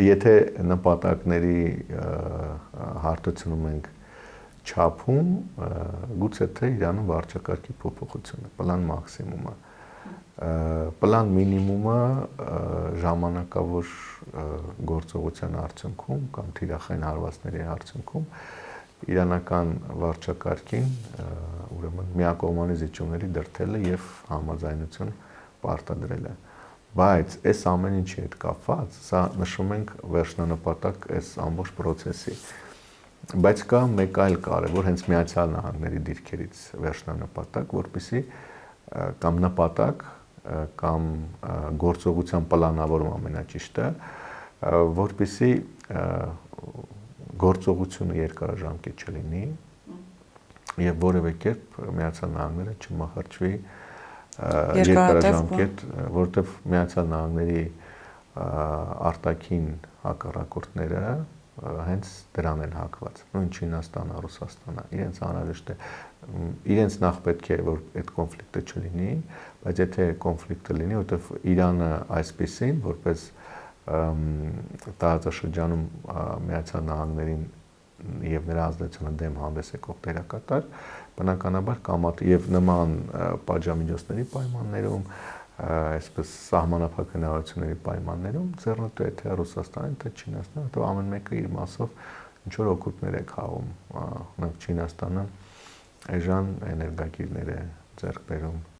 եթե նպատակների հարթությունում ենք չափում, գուցե թե իրանում վարչակարգի փոփոխությունը, պլան մաքսիմումը, պլան մինիմումը ժամանակավոր գործողության արդյունքում կամ թիրախային հարվածների արդյունքում իրանական վարչակարգին ուրեմն միակողմանի զիջումների դրդելը եւ համաձայնություն պարտադրելը։ Բայց այս ամեն ինչի հետ կապված, սա նշում ենք վերջնանպատակ այս ամբողջ process-ի։ Բայց կա մեկ այլ կարևոր հենց Միացյալ Նահանգների դիրքերից վերջնանպատակ, որպեսզի կամ նպատակ կամ գործողության պլանավորում ամենաճիշտը, որպեսզի գործողությունը երկարաժամկետ չլինի եւ որևէ կերպ Միացյալ Նահանգները չմահաճվի երկարաժամկետ, որովհետեւ Միացյալ Նահանգների արտաքին հակառակորդները հենց դրան են հակված։ Նույն Չինաստանը, Ռուսաստանը, իրենց անհրաժեշտ է, իրենց նախ պետք է որ այդ կոնֆլիկտը չլինի, բայց եթե կոնֆլիկտը լինի, որովհետեւ Իրանը այսպեսին, որպես տարածաշրջանում Միացյալ Նահանգներին եւ նրա ազդեցությունը դեմ հանդես եկող դերակատար, բնականաբար կամաց եւ նման պատժամիջոցների պայմաններում, այսպես սահմանափակ հնարավորությունների պայմաններում ձեռնտու է թե Ռուսաստանը, թե Չինաստանը, հետո ամեն մեկը իր մասով ինչ որ օգուտներ է խաղում, օրինակ Չինաստանը էժան էներգակիրներ է ձեռք բերում